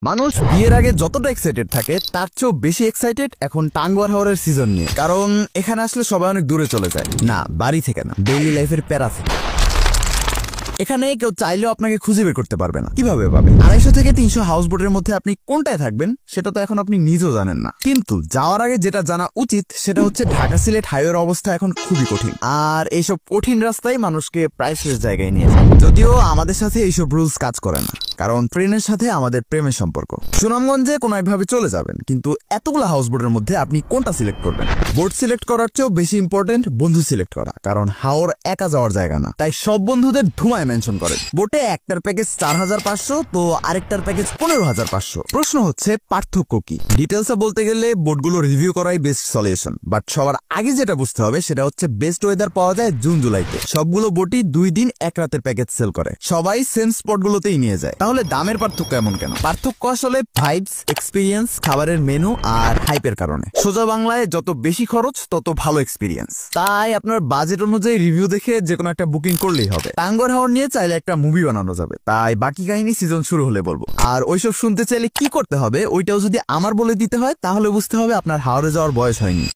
মানুষ বিয়ের আগে যতটা এক্সাইটেড থাকে তার চেয়েও বেশি এক্সাইটেড এখন টাঙ্গুয়ার হাওরের সিজন নিয়ে। কারণ এখানে আসলে সবাই অনেক দূরে চলে যায়, না বাড়ি থেকে না, ডেইলি লাইফের প্যারা থেকে। এখানে কেউ চাইলেও আপনাকে খুঁজে বের করতে পারবে না। কিভাবে পাবে? 250 থেকে 300 হাউস বোটের মধ্যে আপনি কোনটায় থাকবেন সেটা তো এখন আপনি নিজেও জানেন না। কিন্তু যাওয়ার আগে যেটা জানা উচিত সেটা হচ্ছে ঢাকা সিলেট হাইওয়ের অবস্থা এখন খুবই কঠিন, আর এইসব কঠিন রাস্তায় মানুষকে প্রাইসলেস জায়গায় নিয়ে যায়। যদিও আমাদের সাথে এইসব রুলস কাজ করে না, কারণ ট্রেনের সাথে আমাদের প্রেমের সম্পর্ক। সুনামগঞ্জে কোনো একভাবে চলে যাবেন, কিন্তু এতগুলো হাউস বোটের মধ্যে আপনি কোনটা সিলেক্ট করবেন? বোট সিলেক্ট করার চেয়েও বেশি ইম্পর্টেন্ট বন্ধু সিলেক্ট করা, কারণ হাওর একা যাওয়ার জায়গা না। তাই সব বন্ধুদের ধুমায় মেনশন করেন। বোটে একটার প্যাকেজ 4500, তো আরেকটার প্যাকেজ 15500। প্রশ্ন হচ্ছে পার্থক্য কি? ডিটেলসে বলতে গেলে বোটগুলো রিভিউ করাই বেস্ট সলিউশন, বাট সবার আগে যেটা বুঝতে হবে সেটা হচ্ছে বেস্ট ওয়েদার পাওয়া যায় জুন জুলাইতে। সবগুলো বোটই 2 দিন 1 রাতের প্যাকেজ সেল করে, সবাই সেম স্পট গুলোতেই নিয়ে যায়। তাহলে দামের পার্থক্য এমন কেন? পার্থক্য আসলে ভাইবস, এক্সপিরিয়েন্স, খাবারের মেনু আর হাইপের কারণে। সোজা বাংলায় যত বেশি খরচ তত ভালো এক্সপিরিয়েন্স। তাই আপনার বাজেট অনুযায়ী রিভিউ দেখে যে কোনো একটা বুকিং করলেই হবে। টাঙ্গুয়ার হাওর নিয়ে চাইলে একটা মুভি বানানো যাবে, তাই বাকি কাহিনী সিজন শুরু হলে বলবো। আর ওইসব শুনতে চাইলে কি করতে হবে ওইটাও যদি আমার বলে দিতে হয় তাহলে বুঝতে হবে আপনার হাওরে যাওয়ার বয়স হয়নি।